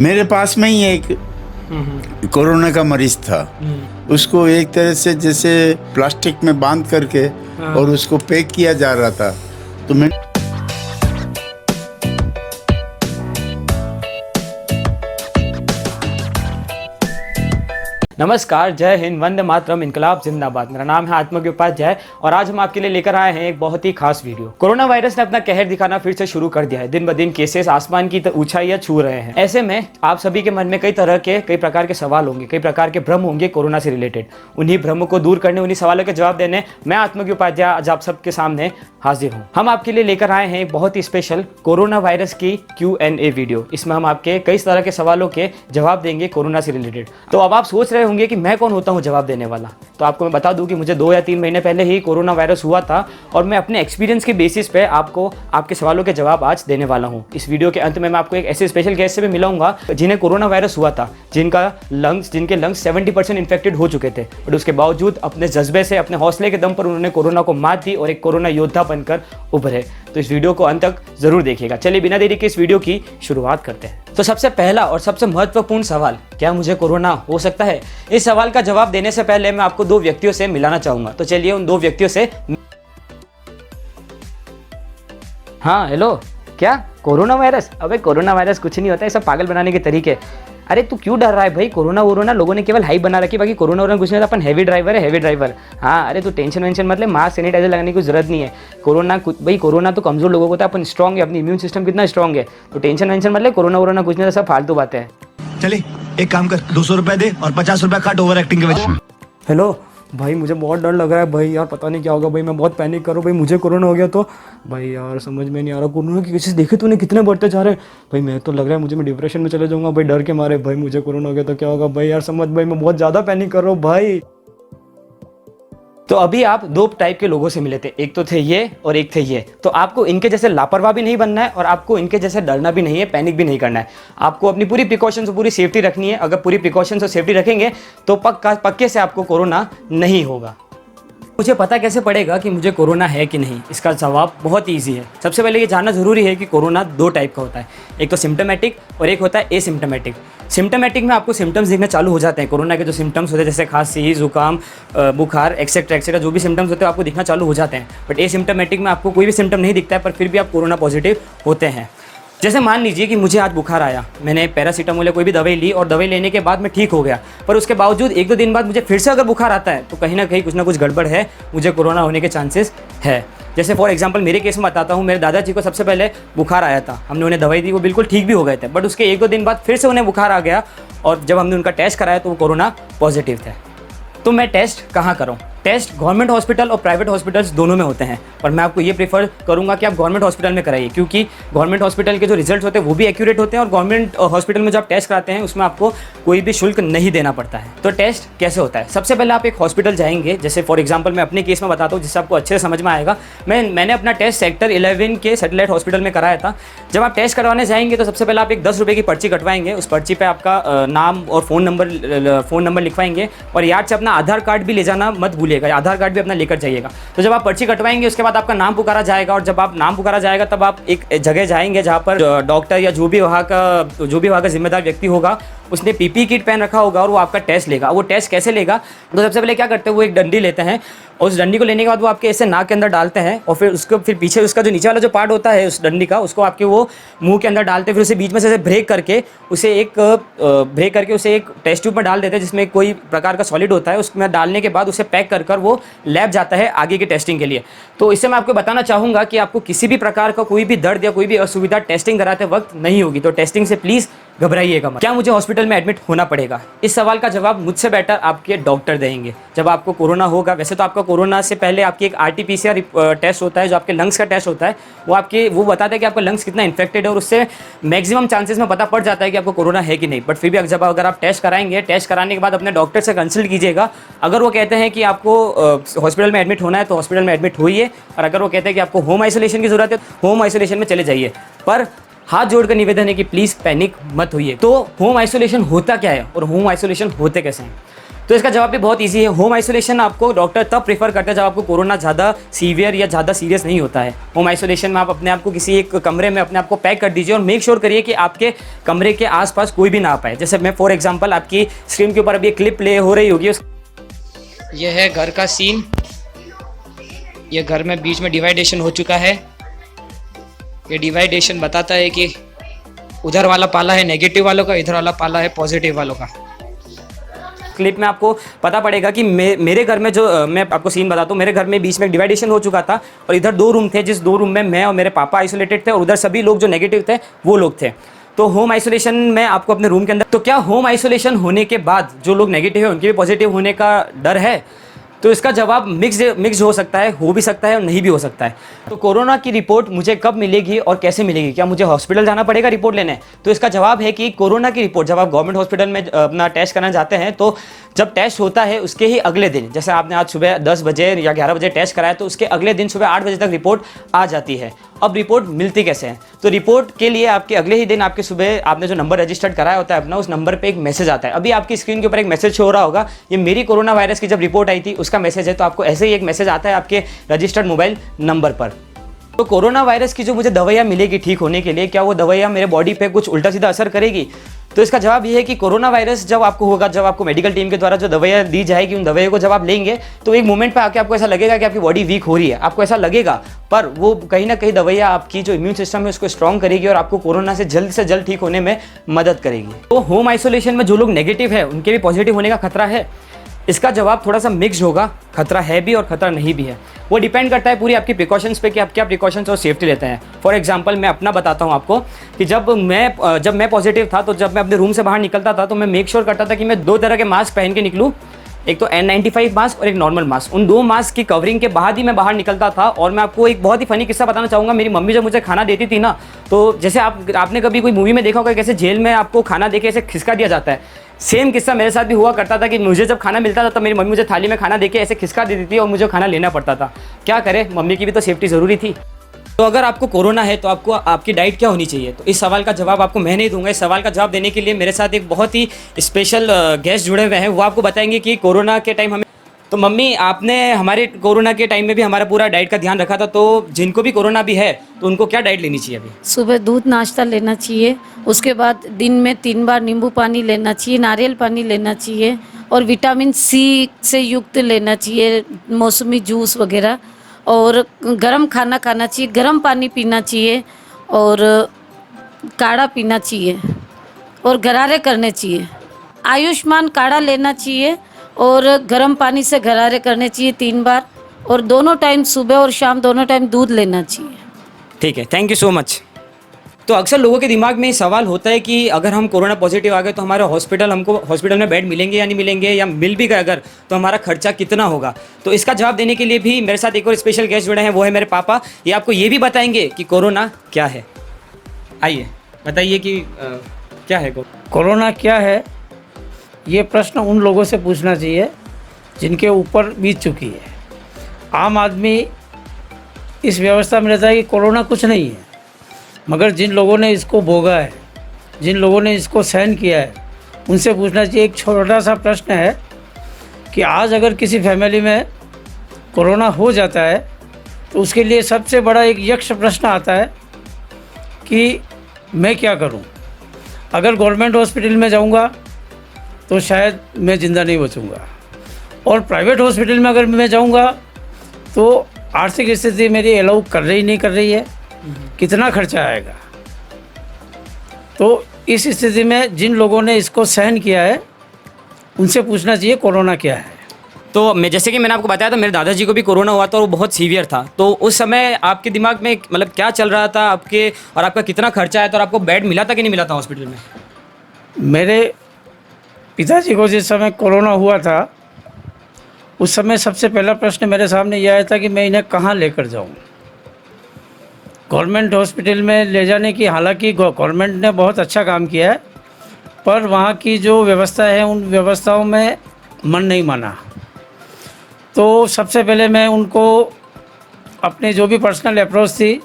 मेरे पास में ही एक कोरोना का मरीज था। उसको एक तरह से जैसे प्लास्टिक में बांध करके और उसको पैक किया जा रहा था। तो मैं नमस्कार, जय हिंद, वंदे मातरम, इनकलाब जिंदाबाद। मेरा नाम है आत्मज्ञ उपाध्याय और आज हम आपके लिए लेकर आए हैं एक बहुत ही खास वीडियो। कोरोना वायरस ने अपना कहर दिखाना फिर से शुरू कर दिया है। दिन ब दिन केसेस आसमान की ऊंचाइयां छू रहे हैं। ऐसे में आप सभी के मन में कई प्रकार के सवाल होंगे, कई प्रकार के भ्रम होंगे कोरोना से रिलेटेड। उन्हीं भ्रमों को दूर करने, उन्हीं सवालों के जवाब देने मैं आत्मज्ञ उपाध्याय आज आप सबके सामने हाजिर हूँ। हम आपके लिए लेकर आए हैं एक बहुत ही स्पेशल कोरोना वायरस की Q&A वीडियो। इसमें हम आपके कई तरह के सवालों के जवाब देंगे कोरोना से रिलेटेड। तो अब आप सोच रहे होंगे कि मैं कौन होता हूं जवाब देने वाला। तो आपको मैं बता दूं कि मुझे 2 या 3 महीने पहले ही कोरोना वायरस हुआ था और मैं अपने एक्सपीरियंस के बेसिस पे आपको आपके सवालों के जवाब आज देने वाला हूं। इस वीडियो के अंत में मैं आपको एक ऐसे स्पेशल गेस्ट से भी मिलाऊंगा जिन्हें कोरोना वायरस हुआ था, जिनके लंग्स 70% इन्फेक्टेड हो चुके थे, बट उसके बावजूद अपने जज्बे से, अपने हौसले के दम पर उन्होंने कोरोना को मात दी और एक कोरोना योद्धा बनकर उभरे। तो इस वीडियो को अंत तक जरूर देखिएगा। चलिए बिना देरी के इस वीडियो की शुरुआत करते हैं। तो सबसे पहला और सबसे महत्वपूर्ण सवाल, क्या मुझे कोरोना हो सकता है? इस सवाल का जवाब देने से पहले मैं आपको 2 व्यक्तियों से मिलाना चाहूंगा। तो चलिए उन 2 व्यक्तियों से। हाँ हेलो, क्या कोरोना वायरस? अबे कोरोना वायरस कुछ नहीं होता है, सब पागल बनाने के तरीके। अरे तू क्यों डर रहा है भाई? कोरोना लोगों ने केवल हाइप बना रखी, बाकी कोरोना कुछ नहीं होता। अपन हैवी ड्राइवर। हाँ अरे तू टेंशन वेंशन मतलब, मास्क सैनिटाइजर लगाने की जरूरत नहीं है। कोरोना तो कमजोर लोगों को होता है, अपन स्ट्रॉन्ग है, अपनी इम्यून सिस्टम कितना स्ट्रॉन्ग है। तो टेंशन वेंशन मतलब कोरोना कुछ नहीं होता, सब फालतू बातें हैं। चले एक काम कर, 200 रुपए दे और 50 रुपए काट ओवर एक्टिंग के वजह। हेलो भाई, मुझे बहुत डर लग रहा है भाई, यार पता नहीं क्या होगा भाई, मैं बहुत पैनिक करूँ भाई, मुझे कोरोना हो गया तो भाई यार समझ में नहीं आ रहा। कोरोना के केसेस देखे तूने कितने बढ़ते जा रहे हैं भाई, मैं तो लग रहा है मुझे, मैं डिप्रेशन में चले जाऊंगा भाई डर के मारे। भाई मुझे कोरोना हो गया तो क्या होगा भाई, यार समझ भाई, मैं बहुत ज़्यादा पैनिक कर रहा हूँ भाई। तो अभी आप 2 टाइप के लोगों से मिले थे, एक तो थे ये और एक थे ये। तो आपको इनके जैसे लापरवाह भी नहीं बनना है और आपको इनके जैसे डरना भी नहीं है, पैनिक भी नहीं करना है। आपको अपनी पूरी प्रिकॉशंस और पूरी सेफ्टी रखनी है। अगर पूरी प्रिकॉशंस और सेफ्टी रखेंगे तो पक्के से आपको कोरोना नहीं होगा। मुझे पता कैसे पड़ेगा कि मुझे कोरोना है कि नहीं? इसका जवाब बहुत ईजी है। सबसे पहले ये जानना ज़रूरी है कि कोरोना 2 टाइप का होता है, एक तो सिम्टोमेटिक और एक होता है एसिम्टोमेटिक। सिम्टोमेटिक में आपको सिम्टम्स दिखने चालू हो जाते हैं। कोरोना के जो सिम्टम्स होते हैं जैसे खांसी, जुकाम, बुखार, एक्सेट्रा जो भी सिम्टम्स होते हैं आपको दिखना चालू हो जाते हैं। बट एसिम्टोमेटिक में आपको कोई भी सिम्टम नहीं दिखता है, पर फिर भी आप कोरोना पॉजिटिव होते हैं। जैसे मान लीजिए कि मुझे आज बुखार आया, मैंने पैरासीटामोल या कोई भी दवाई ली और दवाई लेने के बाद मैं ठीक हो गया, पर उसके बावजूद 1-2 दिन बाद मुझे फिर से अगर बुखार आता है तो कहीं ना कहीं कुछ ना कुछ गड़बड़ है, मुझे कोरोना होने के चांसेस है। जैसे फॉर एग्जांपल मेरे केस में बताता हूँ, मेरे दादाजी को सबसे पहले बुखार आया था, हमने उन्हें दवाई दी, वो बिल्कुल ठीक भी हो गए थे, बट उसके 1-2 दिन बाद फिर से उन्हें बुखार आ गया और जब हमने उनका टेस्ट कराया तो वो कोरोना पॉजिटिव थे। तो मैं टेस्ट कहाँ करूँ? टेस्ट गवर्नमेंट हॉस्पिटल और प्राइवेट हॉस्पिटल्स दोनों में होते हैं, पर मैं आपको ये प्रेफर करूंगा कि आप गवर्नमेंट हॉस्पिटल में कराइए, क्योंकि गवर्नमेंट हॉस्पिटल के जो रिजल्ट्स होते हैं वो भी एक्यूरेट होते हैं और गवर्नमेंट हॉस्पिटल में जो आप टेस्ट कराते हैं उसमें आपको कोई भी शुल्क नहीं देना पड़ता है। तो टेस्ट कैसे होता है? सबसे पहले आप एक हॉस्पिटल जाएंगे, जैसे फॉर एग्जाम्पल मैं अपने केस में बताता हूँ जिससे आपको अच्छे से समझ में आएगा। मैंने अपना टेस्ट सेक्टर 11 के सैटेलाइट हॉस्पिटल में कराया था। जब आप टेस्ट करवाने जाएंगे तो सबसे पहले आप एक 10 रुपये की पर्ची कटवाएंगे। उस पर्ची पर आपका नाम और फ़ोन नंबर लिखवाएंगे और याद से अपना आधार कार्ड भी ले जाना मत भूलिएगा, आधार कार्ड भी लेकर जाइएगा। तो जब आप पर्ची कटवाएंगे उसके बाद आपका नाम पुकारा जाएगा और जब आप नाम पुकारा जाएगा तब आप एक जगह जाएंगे जहां पर डॉक्टर या जो भी वहां का जिम्मेदार व्यक्ति होगा उसने पीपी किट पहन रखा होगा और वो आपका टेस्ट लेगा। वो टेस्ट कैसे लेगा? तो सबसे पहले क्या करते हैं, वो एक डंडी लेते हैं और उस डंडी को लेने के बाद वो आपके ऐसे नाक के अंदर डालते हैं और फिर पीछे उसका जो नीचे वाला जो पार्ट होता है उस डंडी का, उसको आपके वो मुंह के अंदर डालते हैं। फिर उसे बीच में से ब्रेक करके उसे एक टेस्ट ट्यूब में डाल देते हैं जिसमें कोई प्रकार का सॉलिड होता है। उसमें डालने के बाद उसे पैक कर वो लैब जाता है आगे की टेस्टिंग के लिए। तो इससे मैं आपको बताना चाहूँगा कि आपको किसी भी प्रकार का कोई भी दर्द या कोई भी असुविधा टेस्टिंग कराते वक्त नहीं होगी। तो टेस्टिंग से प्लीज़ घबराइएगा मत। क्या मुझे हॉस्पिटल में एडमिट होना पड़ेगा? इस सवाल का जवाब मुझसे बेटर आपके डॉक्टर देंगे। जब आपको कोरोना होगा, वैसे तो आपका कोरोना से पहले आपकी एक RT-PCR टेस्ट होता है जो आपके लंग्स का टेस्ट होता है, वो बताता है कि आपका लंग्स कितना इन्फेक्टेड है और उससे मैक्सिमम चांसेस में पता पड़ जाता है कि आपको कोरोना है कि नहीं। बट फिर भी अगर आप टेस्ट कराएंगे, टेस्ट कराने के बाद अपने डॉक्टर से कंसल्ट कीजिएगा। अगर वो कहते हैं कि आपको हॉस्पिटल में एडमिट होना है तो हॉस्पिटल में एडमिट होइए, और अगर वो कहते हैं कि आपको होम आइसोलेशन की ज़रूरत है तो होम आइसोलेशन में चले जाइए। पर हाथ जोड़कर निवेदन है कि प्लीज़ पैनिक मत होइए। तो होम आइसोलेशन होता क्या है और होम आइसोलेशन होते कैसे हैं? तो इसका जवाब भी बहुत इजी है। होम आइसोलेशन आपको डॉक्टर तब प्रेफर करता है जब आपको कोरोना ज़्यादा सीवियर या ज़्यादा सीरियस नहीं होता है। होम आइसोलेशन में आप अपने आप को किसी एक कमरे में अपने आप को पैक कर दीजिए और मेक श्योर करिए कि आपके कमरे के आसपास कोई भी ना आ पाए। जैसे मैं फॉर एग्जांपल आपकी स्क्रीन के ऊपर अभी एक क्लिप प्ले हो रही होगी, ये है घर का सीन। ये घर में बीच में डिवाइडेशन हो चुका है। ये डिवाइडेशन बताता है कि उधर वाला पाला है नेगेटिव वालों का, इधर वाला पाला है पॉजिटिव वालों का। क्लिप में आपको पता पड़ेगा कि मेरे घर में जो मैं आपको सीन बताता हूँ, मेरे घर में बीच में डिवाइडेशन हो चुका था और इधर 2 रूम थे, जिस 2 रूम में मैं और मेरे पापा आइसोलेटेड थे और उधर सभी लोग जो नेगेटिव थे वो लोग थे। तो होम आइसोलेशन में आपको अपने रूम के अंदर, तो क्या होम आइसोलेशन होने के बाद जो लोग नेगेटिव है उनके भी पॉजिटिव होने का डर है? तो इसका जवाब मिक्स हो सकता है, हो भी सकता है और नहीं भी हो सकता है। तो कोरोना की रिपोर्ट मुझे कब मिलेगी और कैसे मिलेगी? क्या मुझे हॉस्पिटल जाना पड़ेगा रिपोर्ट लेने? तो इसका जवाब है कि कोरोना की रिपोर्ट जब आप गवर्नमेंट हॉस्पिटल में अपना टेस्ट कराना जाते हैं, तो जब टेस्ट होता है उसके ही अगले दिन, जैसे आपने आज सुबह 10 बजे या 11 बजे टेस्ट कराया, तो उसके अगले दिन सुबह 8 बजे तक रिपोर्ट आ जाती है। अब रिपोर्ट मिलती कैसे है? तो रिपोर्ट के लिए आपके अगले ही दिन आपके सुबह आपने जो नंबर रजिस्टर्ड कराया होता है अपना, उस नंबर पे एक मैसेज आता है। अभी आपकी स्क्रीन के ऊपर एक मैसेज शो हो रहा होगा, ये मेरी कोरोना वायरस की जब रिपोर्ट आई थी उसका मैसेज है। तो आपको ऐसे ही एक मैसेज आता है आपके रजिस्टर्ड मोबाइल नंबर पर। तो कोरोना वायरस की जो मुझे दवाइयाँ मिलेगी ठीक होने के लिए, क्या वो दवाइयाँ मेरे बॉडी पे कुछ उल्टा सीधा असर करेगी? तो इसका जवाब ये है कि कोरोना वायरस जब आपको होगा, जब आपको मेडिकल टीम के द्वारा जो दवाइयाँ दी जाएगी, उन दवाइयों को जब आप लेंगे तो एक मोमेंट पे आके आपको ऐसा लगेगा कि आपकी बॉडी वीक हो रही है, आपको ऐसा लगेगा, पर वो कहीं ना कहीं दवाइयाँ आपकी जो इम्यून सिस्टम है उसको स्ट्रॉन्ग करेगी और आपको कोरोना से जल्द ठीक होने में मदद करेगी। तो होम आइसोलेशन में जो लोग नेगेटिव है उनके भी पॉजिटिव होने का खतरा है? इसका जवाब थोड़ा सा मिक्स होगा, खतरा है भी और खतरा नहीं भी है। वो डिपेंड करता है पूरी आपकी प्रिकॉशंस पे कि आप क्या प्रिकॉशंस और सेफ्टी लेते हैं। फॉर एग्जांपल मैं अपना बताता हूँ आपको कि जब मैं पॉजिटिव था, तो जब मैं अपने रूम से बाहर निकलता था तो मैं मेक श्योर करता था कि मैं 2 तरह के मास्क पहन के निकलूँ, एक तो N95 मास्क और एक नॉर्मल मास्क। उन 2 मास्क की कवरिंग के बाद ही मैं बाहर निकलता था। और मैं आपको एक बहुत ही फनी किस्सा बताना चाहूँगा। मेरी मम्मी जब मुझे खाना देती थी ना, तो जैसे आपने कभी कोई मूवी में देखा होगा कैसे जेल में आपको खाना देके ऐसे खिसका दिया जाता है, सेम किस्सा मेरे साथ भी हुआ करता था कि मुझे जब खाना मिलता था तो मेरी मम्मी मुझे थाली में खाना देके ऐसे खिसका देती थी और मुझे खाना लेना पड़ता था। क्या करे, मम्मी की भी तो सेफ्टी ज़रूरी थी। तो अगर आपको कोरोना है तो आपको आपकी डाइट क्या होनी चाहिए? तो इस सवाल का जवाब आपको मैं नहीं दूंगा। इस सवाल का जवाब देने के लिए मेरे साथ एक बहुत ही स्पेशल गेस्ट जुड़े हुए हैं। वो आपको बताएंगे कि कोरोना के टाइम हमें, तो मम्मी आपने हमारे कोरोना के टाइम में भी हमारा पूरा डाइट का ध्यान रखा था, तो जिनको भी कोरोना भी है तो उनको क्या डाइट लेनी चाहिए अभी? सुबह दूध नाश्ता लेना चाहिए, उसके बाद दिन में 3 बार नींबू पानी लेना चाहिए, नारियल पानी लेना चाहिए और विटामिन सी से युक्त लेना चाहिए, मौसमी जूस वगैरह, और गर्म खाना खाना चाहिए, गर्म पानी पीना चाहिए और काढ़ा पीना चाहिए और गरारे करने चाहिए। आयुष्मान काढ़ा लेना चाहिए और गर्म पानी से गरारे करने चाहिए 3 बार, और दोनों टाइम सुबह और शाम दोनों टाइम दूध लेना चाहिए। ठीक है, थैंक यू सो मच। तो अक्सर लोगों के दिमाग में सवाल होता है कि अगर हम कोरोना पॉजिटिव आ गए तो हमारे हमको हॉस्पिटल में बेड मिलेंगे या नहीं मिलेंगे, या मिल भी गए अगर तो हमारा खर्चा कितना होगा? तो इसका जवाब देने के लिए भी मेरे साथ एक और स्पेशल गेस्ट जुड़े हैं, वो है मेरे पापा। ये आपको ये भी बताएंगे कि कोरोना क्या है। आइए बताइए कि क्या है कोरोना क्या है? ये प्रश्न उन लोगों से पूछना चाहिए जिनके ऊपर बीत चुकी है। आम आदमी इस व्यवस्था में रहता है कि कोरोना कुछ नहीं है, मगर जिन लोगों ने इसको भोगा है, जिन लोगों ने इसको सहन किया है, उनसे पूछना चाहिए। एक छोटा सा प्रश्न है कि आज अगर किसी फैमिली में कोरोना हो जाता है तो उसके लिए सबसे बड़ा एक यक्ष प्रश्न आता है कि मैं क्या करूं? अगर गवर्नमेंट हॉस्पिटल में जाऊंगा तो शायद मैं ज़िंदा नहीं बचूंगा, और प्राइवेट हॉस्पिटल में अगर मैं जाऊंगा तो आर्थिक स्थिति मेरी अलाउ कर रही है, कितना खर्चा आएगा? तो इस स्थिति में जिन लोगों ने इसको सहन किया है उनसे पूछना चाहिए कोरोना क्या है। तो मैं जैसे कि मैंने आपको बताया था, मेरे दादाजी को भी कोरोना हुआ था और वो बहुत सीवियर था। तो उस समय आपके दिमाग में मतलब क्या चल रहा था आपके, और आपका कितना खर्चा आया था, और आपको बेड मिला था कि नहीं मिला था हॉस्पिटल में? मेरे पिताजी को जिस समय कोरोना हुआ था उस समय सबसे पहला प्रश्न मेरे सामने यह आया था कि मैं इन्हें कहाँ लेकर जाऊँ। गवर्नमेंट हॉस्पिटल में ले जाने की, हालांकि गवर्नमेंट ने बहुत अच्छा काम किया है, पर वहाँ की जो व्यवस्था है उन व्यवस्थाओं में मन नहीं माना। तो सबसे पहले मैं उनको अपने जो भी पर्सनल अप्रोच थी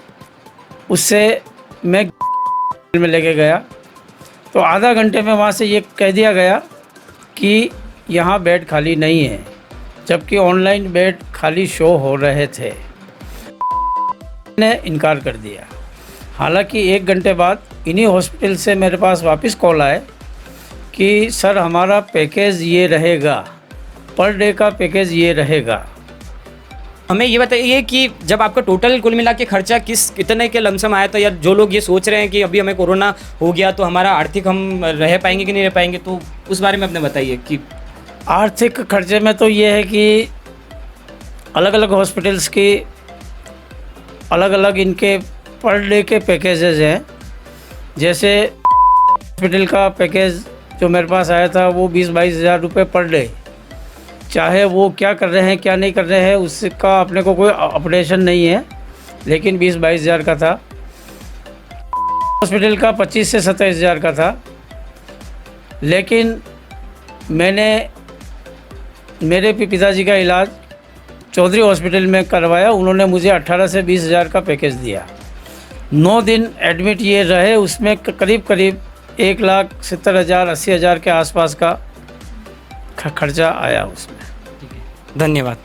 उससे मैं में लेके गया। तो आधा घंटे में वहाँ से ये कह दिया गया कि यहाँ बेड खाली नहीं है, जबकि ऑनलाइन बेड खाली शो हो रहे थे। ने इनकार कर दिया। हालांकि 1 घंटे बाद इन्हीं हॉस्पिटल से मेरे पास वापस कॉल आए कि सर हमारा पैकेज ये रहेगा, पर डे का पैकेज ये रहेगा। हमें ये बताइए कि जब आपका टोटल कुल मिला के खर्चा कितने के लमसम आया था, या जो लोग ये सोच रहे हैं कि अभी हमें कोरोना हो गया तो हमारा आर्थिक हम रह पाएंगे कि नहीं रह पाएंगे, तो उस बारे में अपने बताइए कि आर्थिक खर्चे में तो ये है कि अलग अलग हॉस्पिटल्स की अलग अलग इनके पर डे के पैकेजेस हैं। जैसे हॉस्पिटल का पैकेज जो मेरे पास आया था वो 20-22 हज़ार रुपये पर डे, चाहे वो क्या कर रहे हैं क्या नहीं कर रहे हैं उसका अपने को कोई अपडेशन नहीं है, लेकिन 20-22 हज़ार का था। हॉस्पिटल का 25 से 27 हज़ार का था, लेकिन मैंने मेरे पिताजी का इलाज चौधरी हॉस्पिटल में करवाया। उन्होंने मुझे 18 से 20 हज़ार का पैकेज दिया। 9 दिन एडमिट ये रहे, उसमें करीब 1,70,000 80 हज़ार के आसपास का खर्चा आया उसमें। धन्यवाद।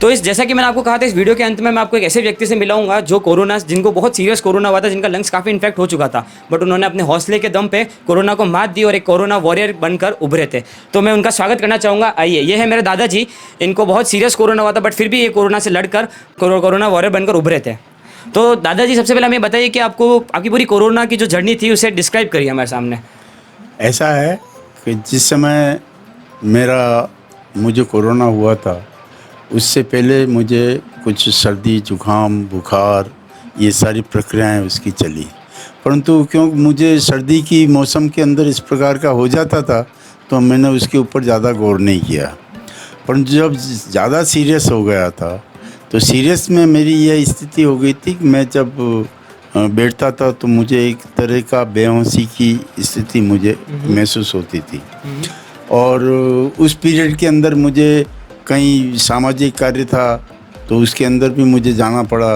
तो जैसा कि मैंने आपको कहा था, इस वीडियो के अंत में मैं आपको एक ऐसे व्यक्ति से मिलाऊंगा जो कोरोना, जिनको बहुत सीरियस कोरोना हुआ था, जिनका लंग्स काफ़ी इन्फेक्ट हो चुका था, बट उन्होंने अपने हौसले के दम पे कोरोना को मात दी और एक कोरोना वॉरियर बनकर उभरे थे। तो मैं उनका स्वागत करना चाहूँगा। आइए, ये है मेरे दादाजी। इनको बहुत सीरियस कोरोना हुआ था, बट फिर भी ये कोरोना से लड़कर कोरोना वॉरियर बनकर उभरे थे। तो दादाजी, सबसे पहले हमें बताइए कि आपकी पूरी कोरोना की जो जर्नी थी उसे डिस्क्राइब करिए हमारे सामने। ऐसा है कि जिस समय मुझे कोरोना हुआ था, उससे पहले मुझे कुछ सर्दी जुकाम बुखार ये सारी प्रक्रियाएं उसकी चली, परंतु क्योंकि मुझे सर्दी की मौसम के अंदर इस प्रकार का हो जाता था तो मैंने उसके ऊपर ज़्यादा गौर नहीं किया। परंतु जब ज़्यादा सीरियस हो गया था तो सीरियस में मेरी यह स्थिति हो गई थी कि मैं जब बैठता था तो मुझे एक तरह का बेहोशी की स्थिति मुझे महसूस होती थी। और उस पीरियड के अंदर मुझे कहीं सामाजिक कार्य था तो उसके अंदर भी मुझे जाना पड़ा।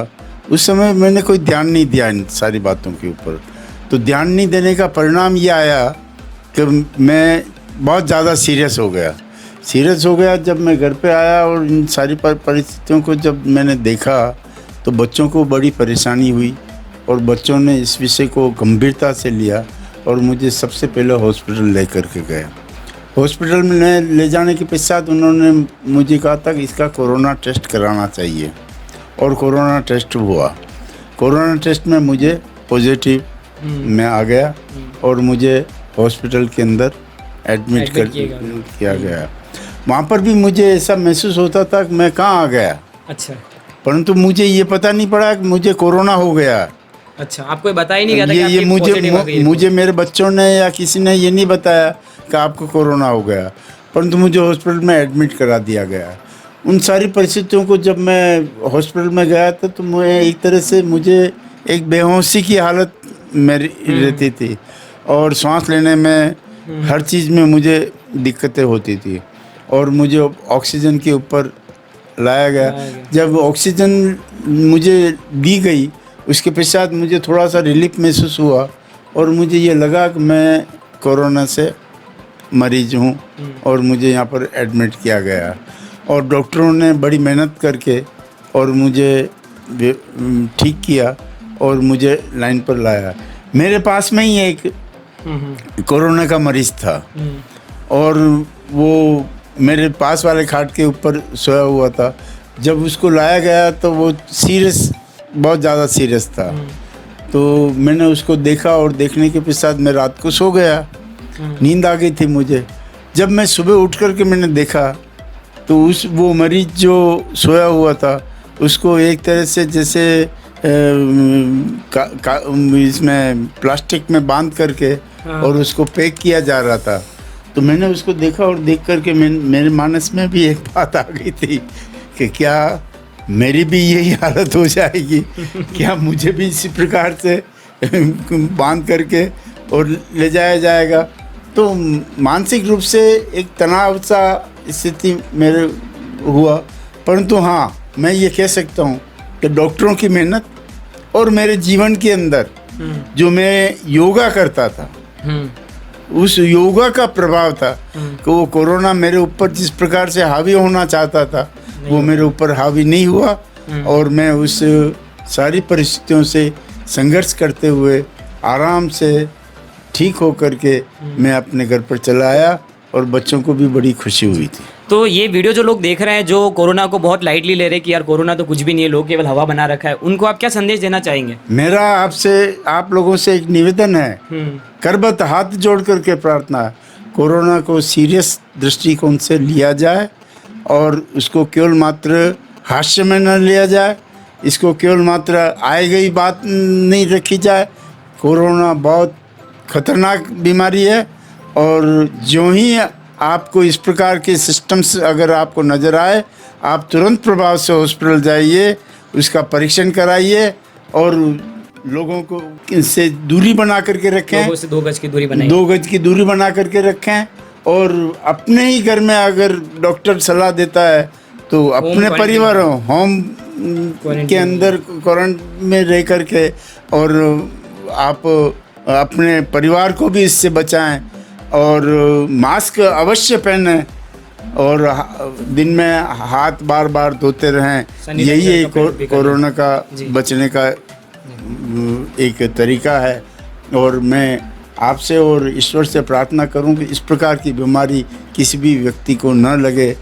उस समय मैंने कोई ध्यान नहीं दिया इन सारी बातों के ऊपर। तो ध्यान नहीं देने का परिणाम ये आया कि मैं बहुत ज़्यादा सीरियस हो गया। जब मैं घर पे आया और इन सारी परिस्थितियों को जब मैंने देखा तो बच्चों को बड़ी परेशानी हुई और बच्चों ने इस विषय को गंभीरता से लिया और मुझे सबसे पहले हॉस्पिटल ले करके गए। हॉस्पिटल में ले जाने के पश्चात उन्होंने मुझे कहा था कि इसका कोरोना टेस्ट कराना चाहिए और कोरोना टेस्ट हुआ। कोरोना टेस्ट में मुझे पॉजिटिव मैं आ गया और मुझे हॉस्पिटल के अंदर एडमिट किया गया। वहाँ पर भी मुझे ऐसा महसूस होता था कि मैं कहाँ आ गया। अच्छा। परंतु मुझे ये पता नहीं पड़ा कि मुझे कोरोना हो गया। अच्छा, आपको बता ही नहीं गया था कि ये आपकी पॉजिटिव आ गई? मुझे मेरे बच्चों ने या किसी ने ये नहीं बताया कि आपको कोरोना हो गया, परंतु मुझे हॉस्पिटल में एडमिट करा दिया गया। उन सारी परिस्थितियों को जब मैं हॉस्पिटल में गया था तो मैं एक तरह से मुझे एक बेहोशी की हालत मेरी रहती थी और सांस लेने में हर चीज़ में मुझे दिक्कतें होती थी और मुझे ऑक्सीजन के ऊपर लाया गया। जब ऑक्सीजन मुझे दी गई उसके पश्चात मुझे थोड़ा सा रिलीफ महसूस हुआ और मुझे ये लगा कि मैं कोरोना से मरीज हूँ और मुझे यहाँ पर एडमिट किया गया और डॉक्टरों ने बड़ी मेहनत करके और मुझे ठीक किया और मुझे लाइन पर लाया। मेरे पास में ही एक कोरोना का मरीज़ था और वो मेरे पास वाले खाट के ऊपर सोया हुआ था। जब उसको लाया गया तो वो बहुत ज़्यादा सीरियस था। तो मैंने उसको देखा और देखने के पश्चात मैं रात को सो गया, नींद आ गई थी मुझे। जब मैं सुबह उठ कर के मैंने देखा तो वो मरीज़ जो सोया हुआ था उसको एक तरह से जैसे इसमें प्लास्टिक में बांध करके और उसको पैक किया जा रहा था। तो मैंने उसको देखा और देख कर के मेरे मानस में भी एक बात आ गई थी कि क्या मेरी भी यही हालत हो जाएगी, क्या मुझे भी इसी प्रकार से बांध करके और ले जाया जाएगा। तो मानसिक रूप से एक तनाव सा स्थिति मेरे हुआ। परंतु हाँ, मैं ये कह सकता हूँ कि डॉक्टरों की मेहनत और मेरे जीवन के अंदर जो मैं योगा करता था उस योगा का प्रभाव था कि वो कोरोना मेरे ऊपर जिस प्रकार से हावी होना चाहता था वो मेरे ऊपर हावी नहीं हुआ और मैं उस सारी परिस्थितियों से संघर्ष करते हुए आराम से ठीक हो करके मैं अपने घर पर चला आया और बच्चों को भी बड़ी खुशी हुई थी। तो ये वीडियो जो लोग देख रहे हैं, जो कोरोना को बहुत लाइटली ले रहे हैं कि यार कोरोना तो कुछ भी नहीं है, लोग केवल हवा बना रखा है, उनको आप क्या संदेश देना चाहेंगे? मेरा आपसे आप लोगों से एक निवेदन है, करबत हाथ जोड़ करके प्रार्थना है, कोरोना को सीरियस दृष्टिकोण से लिया जाए और उसको केवल मात्र हास्य में न लिया जाए, इसको केवल मात्र आए गई बात नहीं रखी जाए। कोरोना बहुत खतरनाक बीमारी है और जो ही आपको इस प्रकार के सिस्टम्स अगर आपको नज़र आए, आप तुरंत प्रभाव से हॉस्पिटल जाइए, उसका परीक्षण कराइए और लोगों को इससे दूरी बना करके रखें, लोगों से 2 गज की दूरी बनाइए, 2 गज की दूरी बना करके रखें और अपने ही घर में अगर डॉक्टर सलाह देता है तो अपने परिवार होम के अंदर क्वारंटाइन में रह करके और आप अपने परिवार को भी इससे बचाएं और मास्क अवश्य पहनें और दिन में हाथ बार बार धोते रहें। यही कोरोना का बचने का एक तरीका है और मैं आपसे और ईश्वर से प्रार्थना करूं कि इस प्रकार की बीमारी किसी भी व्यक्ति को न लगे।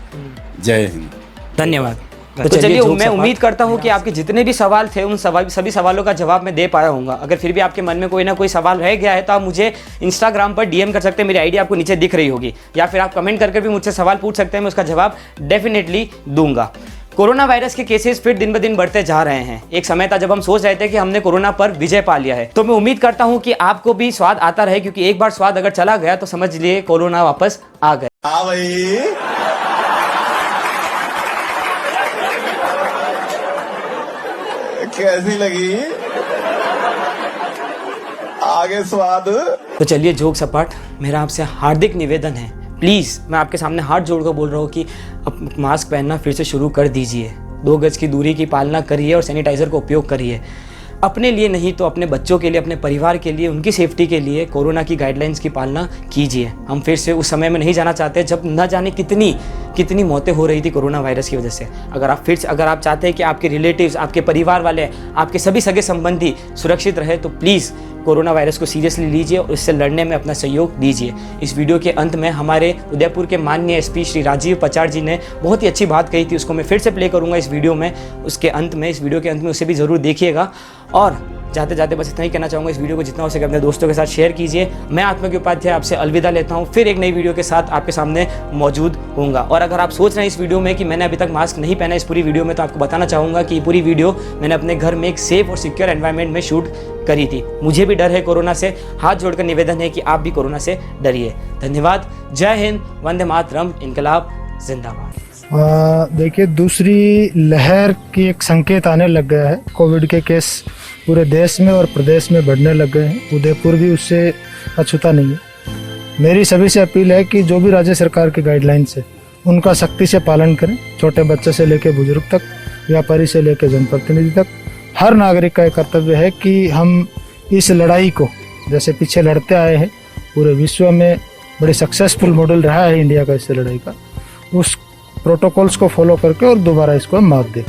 जय हिंद। धन्यवाद। तो चलिए मैं उम्मीद करता हूँ कि आपके जितने भी सवाल थे उन सभी सवालों का जवाब मैं दे पाया हूँगा। अगर फिर भी आपके मन में कोई ना कोई सवाल रह गया है तो आप मुझे इंस्टाग्राम पर डीएम कर सकते हैं, मेरी आईडी आपको नीचे दिख रही होगी, या फिर आप कमेंट करके भी मुझसे सवाल पूछ सकते हैं, मैं उसका जवाब डेफिनेटली दूंगा। कोरोना वायरस के केसेस फिर दिन ब दिन बढ़ते जा रहे हैं। एक समय था जब हम सोच रहे थे कि हमने कोरोना पर विजय पा लिया है। तो मैं उम्मीद करता हूँ कि आपको भी स्वाद आता रहे, क्योंकि एक बार स्वाद अगर चला गया तो समझ लिए कोरोना वापस आ गया। हाँ भाई कैसी लगी आगे स्वाद? तो चलिए जोक सपाट, मेरा आपसे हार्दिक निवेदन है, प्लीज़ मैं आपके सामने हाथ जोड़कर बोल रहा हूँ कि अब मास्क पहनना फिर से शुरू कर दीजिए, 2 गज की दूरी की पालना करिए और सैनिटाइज़र का उपयोग करिए। अपने लिए नहीं तो अपने बच्चों के लिए, अपने परिवार के लिए, उनकी सेफ्टी के लिए कोरोना की गाइडलाइंस की पालना कीजिए। हम फिर से उस समय में नहीं जाना चाहते जब न जाने कितनी मौतें हो रही थी कोरोना वायरस की वजह से। अगर आप चाहते हैं कि आपके रिलेटिव्स, आपके परिवार वाले, आपके सभी सगे संबंधी सुरक्षित रहे तो प्लीज़ कोरोना वायरस को सीरियसली लीजिए और इससे लड़ने में अपना सहयोग दीजिए। इस वीडियो के अंत में हमारे उदयपुर के माननीय एसपी श्री राजीव पचाड़ जी ने बहुत ही अच्छी बात कही थी, उसको मैं फिर से प्ले करूंगा इस वीडियो के अंत में उसे भी ज़रूर देखिएगा। और जाते जाते बस इतना ही कहना चाहूँगा, इस वीडियो को जितना हो सके अपने दोस्तों के साथ शेयर कीजिए। मैं आत्मा उपाध्याय आपसे अलविदा लेता हूँ, फिर एक नई वीडियो के साथ आपके सामने मौजूद होऊंगा। और अगर आप सोच रहे हैं इस वीडियो में कि मैंने अभी तक मास्क नहीं पहना इस पूरी वीडियो में, तो आपको बताना चाहूँगा कि ये पूरी वीडियो मैंने अपने घर में एक सेफ और सिक्योर एनवायरनमेंट में शूट करी थी। मुझे भी डर है कोरोना से, हाथ जोड़कर निवेदन है कि आप भी कोरोना से डरिए। धन्यवाद। जय हिंद, वंदे मातरम, इनकलाब जिंदाबाद। देखिए, दूसरी लहर की एक संकेत आने लग गया है। कोविड के केस पूरे देश में और प्रदेश में बढ़ने लग गए हैं। उदयपुर भी उससे अछूता नहीं है। मेरी सभी से अपील है कि जो भी राज्य सरकार की गाइडलाइंस है उनका सख्ती से पालन करें। छोटे बच्चे से लेकर बुजुर्ग तक, व्यापारी से लेकर जनप्रतिनिधि तक, हर नागरिक का एक कर्तव्य है कि हम इस लड़ाई को, जैसे पीछे लड़ते आए हैं, पूरे विश्व में बड़े सक्सेसफुल मॉडल रहा है इंडिया का इस लड़ाई का, उस प्रोटोकॉल्स को फॉलो करके और दोबारा इसको हम मात दें।